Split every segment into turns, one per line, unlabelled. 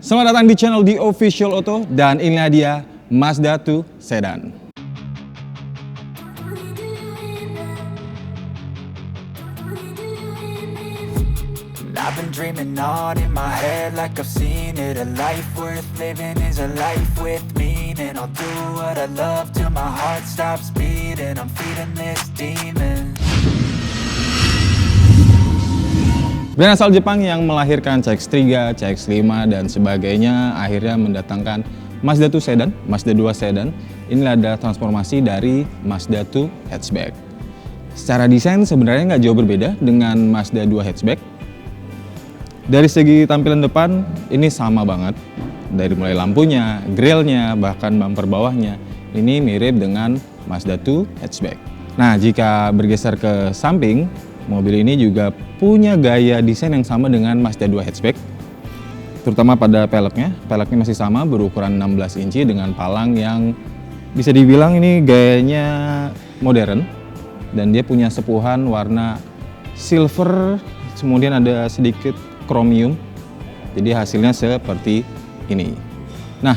Selamat datang di channel The Official Auto dan inilah dia Mazda 2 Sedan.
I've been dreaming on in my head like I've seen it. A life worth living is a life with meaning. I'll do what I love till my heart stops beating. I'm feeding this demon.
Brand asal Jepang yang melahirkan CX-3, CX-5 dan sebagainya akhirnya mendatangkan Mazda 2 Sedan, Mazda 2 Sedan. Inilah ada transformasi dari Mazda 2 hatchback. Secara desain sebenarnya nggak jauh berbeda dengan Mazda 2 hatchback. Dari segi tampilan depan ini sama banget. Dari mulai lampunya, grillnya, bahkan bumper bawahnya ini mirip dengan Mazda 2 hatchback. Nah, jika bergeser ke samping, mobil ini juga punya gaya desain yang sama dengan Mazda 2 hatchback. Terutama pada peleknya. Peleknya masih sama berukuran 16 inci dengan palang yang bisa dibilang ini gayanya modern. Dan dia punya sepuhan warna silver, kemudian ada sedikit chromium. Jadi hasilnya seperti ini. Nah,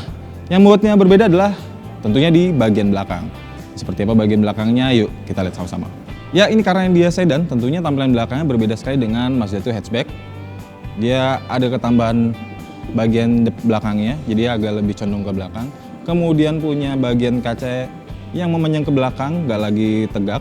yang membuatnya berbeda adalah tentunya di bagian belakang. Seperti apa bagian belakangnya? Yuk kita lihat sama-sama. Ya, ini karena dia sedan, tentunya tampilan belakangnya berbeda sekali dengan Mazda 2 hatchback. Dia ada ketambahan bagian belakangnya, jadi agak lebih condong ke belakang. Kemudian punya bagian kaca yang memanjang ke belakang, nggak lagi tegak.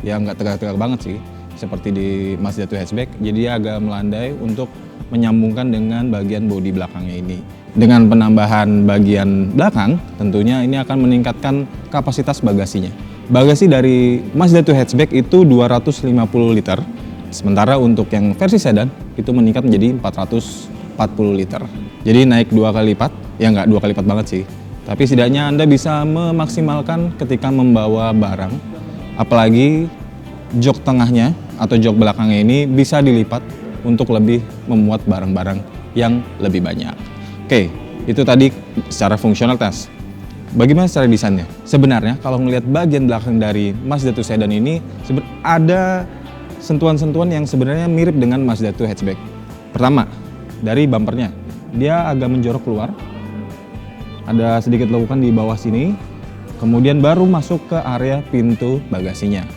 Ya, nggak tegak-tegak banget sih, seperti di Mazda 2 hatchback. Jadi dia agak melandai untuk menyambungkan dengan bagian bodi belakangnya ini. Dengan penambahan bagian belakang, tentunya ini akan meningkatkan kapasitas bagasinya. Bagasi dari Mazda 2 hatchback itu 250 liter, sementara untuk yang versi sedan itu meningkat menjadi 440 liter. Jadi naik 2 kali lipat, ya nggak 2 kali lipat banget sih, tapi setidaknya Anda bisa memaksimalkan ketika membawa barang, apalagi jok tengahnya atau jok belakangnya ini bisa dilipat untuk lebih memuat barang-barang yang lebih banyak. Oke, itu tadi secara fungsionalitas. Bagaimana secara desainnya? Sebenarnya kalau melihat bagian belakang dari Mazda 2 Sedan ini ada sentuhan-sentuhan yang sebenarnya mirip dengan Mazda 2 hatchback. Pertama, dari bumpernya. Dia agak menjorok keluar. Ada sedikit lekukan di bawah sini. Kemudian baru masuk ke area pintu bagasinya.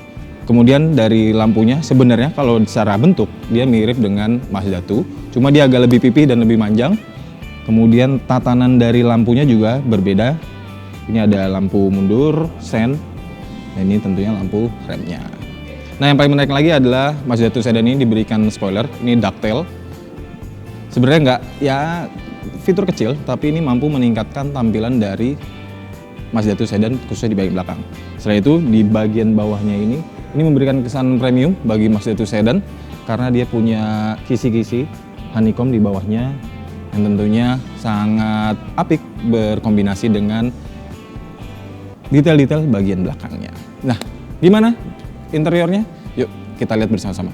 Kemudian dari lampunya sebenarnya kalau secara bentuk dia mirip dengan Mazda 2, cuma dia agak lebih pipih dan lebih manjang. Kemudian tatanan dari lampunya juga berbeda. Ini ada lampu mundur, sen, dan ini tentunya lampu remnya. Nah, yang paling menarik lagi adalah Mazda 2 Sedan ini diberikan spoiler, ini ducktail. Sebenarnya nggak, ya fitur kecil, tapi ini mampu meningkatkan tampilan dari Mazda 2 Sedan khususnya di bagian belakang. Selain itu, di bagian bawahnya ini memberikan kesan premium bagi Mazda 2 Sedan karena dia punya kisi-kisi honeycomb di bawahnya yang tentunya sangat apik berkombinasi dengan detail-detail bagian belakangnya. Nah, gimana interiornya? Yuk kita lihat bersama-sama.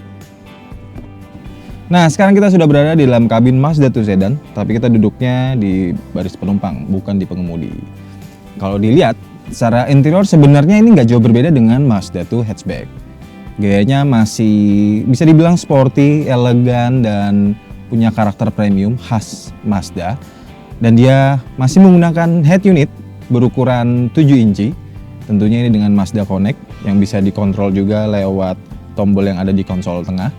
Nah, sekarang kita sudah berada di dalam kabin Mazda 2 Sedan, tapi kita duduknya di baris penumpang, bukan di pengemudi. Kalau dilihat, secara interior sebenarnya ini nggak jauh berbeda dengan Mazda 2 hatchback. Gayanya masih bisa dibilang sporty, elegan, dan punya karakter premium khas Mazda. Dan dia masih menggunakan head unit berukuran 7 inci, tentunya ini dengan Mazda Connect yang bisa dikontrol juga lewat tombol yang ada di konsol tengah.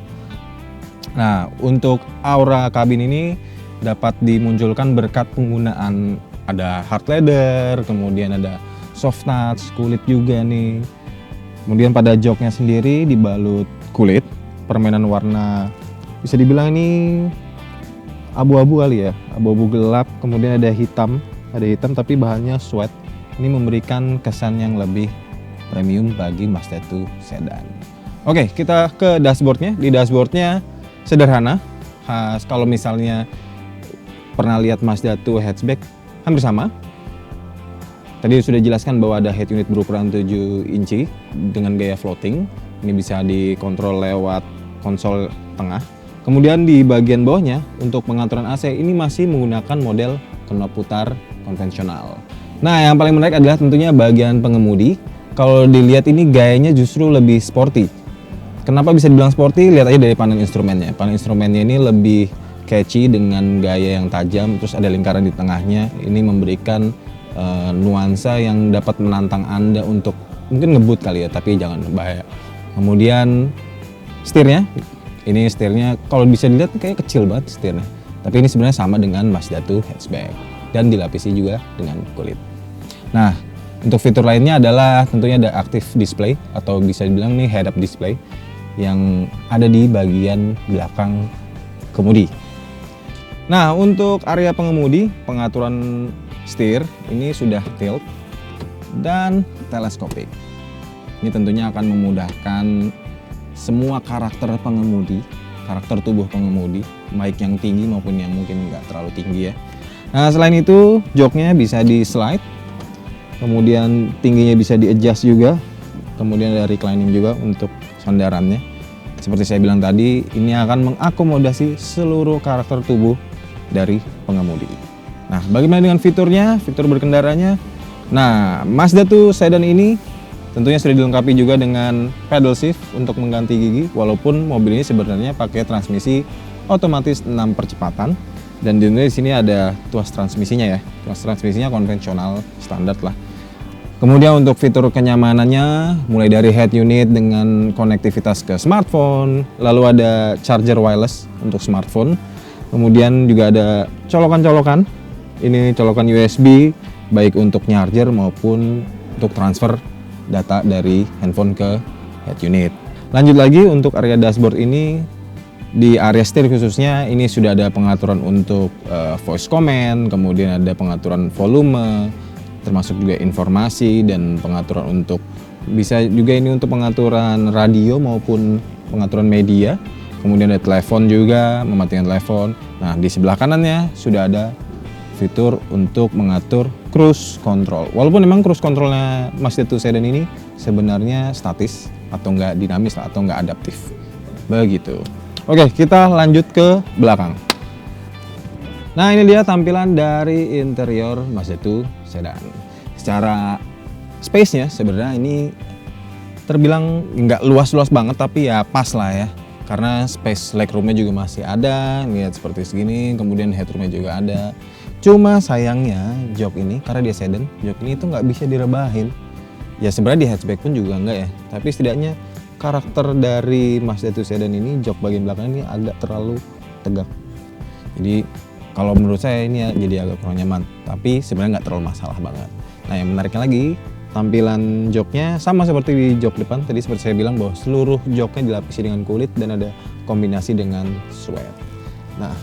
Nah, untuk aura kabin ini dapat dimunculkan berkat penggunaan ada hard leather, kemudian ada soft touch, kulit juga nih. Kemudian pada joknya sendiri dibalut kulit, permainan warna bisa dibilang ini abu-abu kali ya, abu-abu gelap, kemudian ada hitam tapi bahannya sweat. Ini memberikan kesan yang lebih premium bagi Mazda 2 Sedan. Oke, kita ke dashboardnya. Di dashboardnya sederhana, khas kalau misalnya pernah lihat Mazda 2 hatchback hampir sama. Tadi sudah jelaskan bahwa ada head unit berukuran 7 inci dengan gaya floating. Ini bisa dikontrol lewat konsol tengah. Kemudian di bagian bawahnya untuk pengaturan AC ini masih menggunakan model knob putar konvensional. Nah, yang paling menarik adalah tentunya bagian pengemudi. Kalau dilihat ini gayanya justru lebih sporty. Kenapa bisa dibilang sporty? Lihat aja dari panel instrumennya. Panel instrumennya ini lebih catchy dengan gaya yang tajam, terus ada lingkaran di tengahnya. Ini memberikan nuansa yang dapat menantang Anda untuk mungkin ngebut kali ya, tapi jangan bahaya. Kemudian setirnya, ini setirnya kalau bisa dilihat kayak kecil banget setirnya. Tapi ini sebenarnya sama dengan Mazda 2 hatchback dan dilapisi juga dengan kulit. Nah, untuk fitur lainnya adalah tentunya ada active display atau bisa dibilang nih head up display yang ada di bagian belakang kemudi. Nah, untuk area pengemudi, pengaturan setir ini sudah tilt dan teleskopik. Ini tentunya akan memudahkan semua karakter pengemudi, karakter tubuh pengemudi, baik yang tinggi maupun yang mungkin nggak terlalu tinggi ya. Nah, selain itu joknya bisa di slide, kemudian tingginya bisa di adjust juga, kemudian ada reclining juga untuk sandarannya. Seperti saya bilang tadi, ini akan mengakomodasi seluruh karakter tubuh dari pengemudi. Nah, bagaimana dengan fiturnya, fitur berkendaranya? Nah, Mazda 2 sedan ini tentunya sudah dilengkapi juga dengan pedal shift untuk mengganti gigi, walaupun mobil ini sebenarnya pakai transmisi otomatis 6 percepatan. Dan di sini ada tuas transmisinya ya, tuas transmisinya konvensional standar lah. Kemudian untuk fitur kenyamanannya, mulai dari head unit dengan konektivitas ke smartphone, lalu ada charger wireless untuk smartphone, kemudian juga ada colokan-colokan, ini colokan USB, baik untuk charger maupun untuk transfer data dari handphone ke head unit. Lanjut lagi untuk area dashboard ini, di area setir khususnya ini sudah ada pengaturan untuk voice command, kemudian ada pengaturan volume, termasuk juga informasi dan pengaturan untuk bisa juga ini untuk pengaturan radio maupun pengaturan media. Kemudian ada telepon juga, mematikan telepon. Nah, di sebelah kanannya sudah ada fitur untuk mengatur cruise control. Walaupun memang cruise controlnya Mazda 2 sedan ini sebenarnya statis atau nggak dinamis atau nggak adaptif. Begitu. Oke, kita lanjut ke belakang. Nah, ini dia tampilan dari interior Mazda 2 sedan. Secara space-nya sebenarnya ini terbilang nggak luas-luas banget, tapi ya pas lah ya. Karena space legroom-nya juga masih ada, lihat seperti segini, kemudian headroom-nya juga ada. Cuma sayangnya jok ini, karena dia sedan, jok ini itu nggak bisa direbahin. Ya sebenarnya di hatchback pun juga nggak ya, tapi setidaknya karakter dari Mazda 2 sedan ini, jok bagian belakang ini agak terlalu tegak. Jadi kalau menurut saya ini ya jadi agak kurang nyaman, tapi sebenarnya nggak terlalu masalah banget. Nah, yang menariknya lagi, tampilan joknya sama seperti di jok depan. Tadi seperti saya bilang bahwa seluruh joknya dilapisi dengan kulit dan ada kombinasi dengan suede. Nah,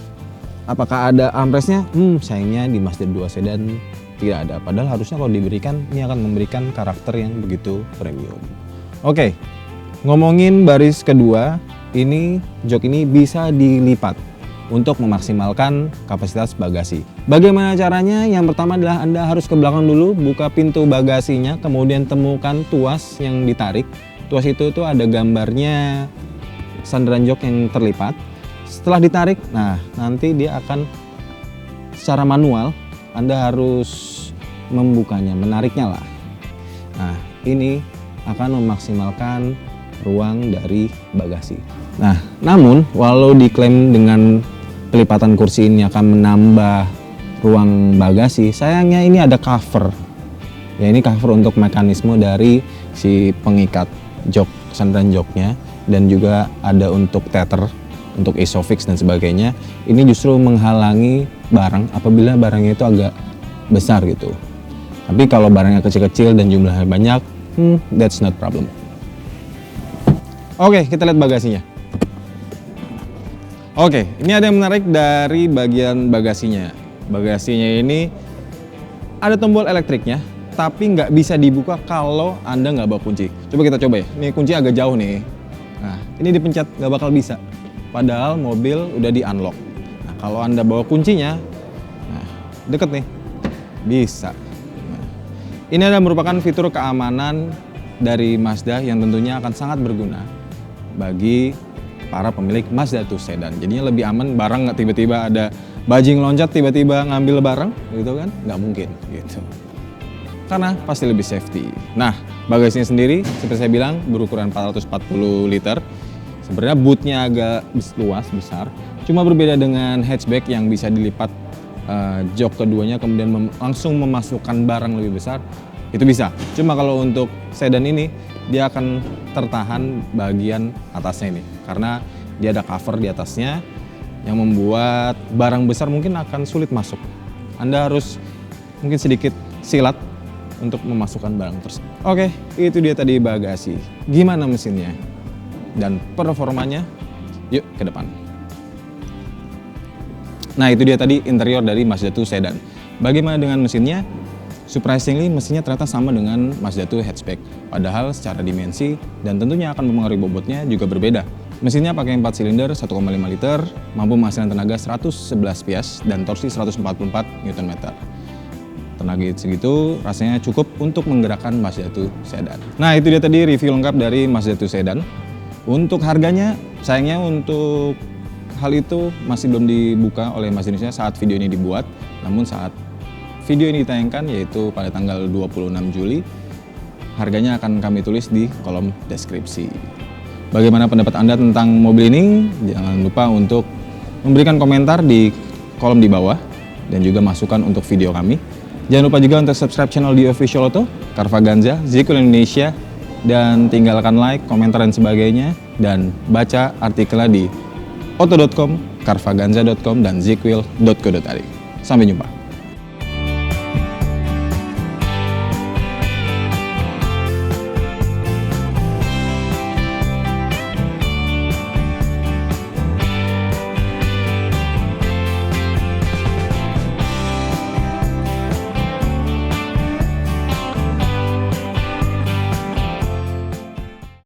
apakah ada armrestnya? Sayangnya di Mazda 2 sedan tidak ada. Padahal harusnya kalau diberikan, ini akan memberikan karakter yang begitu premium. Oke, ngomongin baris kedua, ini jok ini bisa dilipat untuk memaksimalkan kapasitas bagasi. Bagaimana caranya? Yang pertama adalah Anda harus ke belakang dulu, buka pintu bagasinya, kemudian temukan tuas yang ditarik. Tuas itu tuh ada gambarnya sandaran jok yang terlipat. Setelah ditarik, nah nanti dia akan secara manual Anda harus membukanya, menariknya lah. Nah, ini akan memaksimalkan ruang dari bagasi. Nah, namun walau diklaim dengan pelipatan kursi ini akan menambah ruang bagasi, sayangnya ini ada cover. Ya, ini cover untuk mekanisme dari si pengikat jok, sandaran joknya, dan juga ada untuk tether, untuk isofix dan sebagainya. Ini justru menghalangi barang apabila barangnya itu agak besar gitu. Tapi kalau barangnya kecil-kecil dan jumlahnya banyak, that's not problem. Oke, kita lihat bagasinya. Oke, ini ada yang menarik dari bagian bagasinya. Bagasinya ini ada tombol elektriknya, tapi nggak bisa dibuka kalau Anda nggak bawa kunci. Coba kita coba ya. Ini kunci agak jauh nih. Nah, ini dipencet nggak bakal bisa. Padahal mobil udah di unlock. Nah, kalau Anda bawa kuncinya, nah, deket nih, bisa. Nah, ini adalah merupakan fitur keamanan dari Mazda yang tentunya akan sangat berguna bagi para pemilik Mazda 2 sedan. Jadinya lebih aman, barang nggak tiba-tiba ada bajing loncat tiba-tiba ngambil barang, gitu kan? Nggak mungkin, gitu. Karena pasti lebih safety. Nah, bagasinya sendiri, seperti saya bilang, berukuran 440 liter. Sebenarnya bootnya agak luas, besar. Cuma berbeda dengan hatchback yang bisa dilipat jok keduanya kemudian langsung memasukkan barang lebih besar, itu bisa. Cuma kalau untuk sedan ini dia akan tertahan bagian atasnya ini karena dia ada cover di atasnya yang membuat barang besar mungkin akan sulit masuk. Anda harus mungkin sedikit silat untuk memasukkan barang tersebut. Oke, itu dia tadi bagasi. Gimana mesinnya dan performanya? Yuk ke depan. Nah, itu dia tadi interior dari Mazda 2 sedan. Bagaimana dengan mesinnya? Surprisingly, mesinnya ternyata sama dengan Mazda 2 hatchback. Padahal secara dimensi dan tentunya akan mempengaruhi bobotnya juga berbeda. Mesinnya pakai 4 silinder 1,5 liter, mampu menghasilkan tenaga 111 PS dan torsi 144 Nm. Tenaga segitu rasanya cukup untuk menggerakkan Mazda 2 sedan. Nah, itu dia tadi review lengkap dari Mazda 2 sedan. Untuk harganya, sayangnya untuk hal itu masih belum dibuka oleh Mazda Indonesia saat video ini dibuat. Namun saat video ini ditayangkan, yaitu pada tanggal 26 Juli, harganya akan kami tulis di kolom deskripsi. Bagaimana pendapat Anda tentang mobil ini? Jangan lupa untuk memberikan komentar di kolom di bawah dan juga masukan untuk video kami. Jangan lupa juga untuk subscribe channel di Official Auto, Carvaganza, Zeekwil Indonesia, dan tinggalkan like, komentar, dan sebagainya. Dan baca artikelnya di auto.com, carvaganza.com, dan zeekwil.co.id. Sampai jumpa.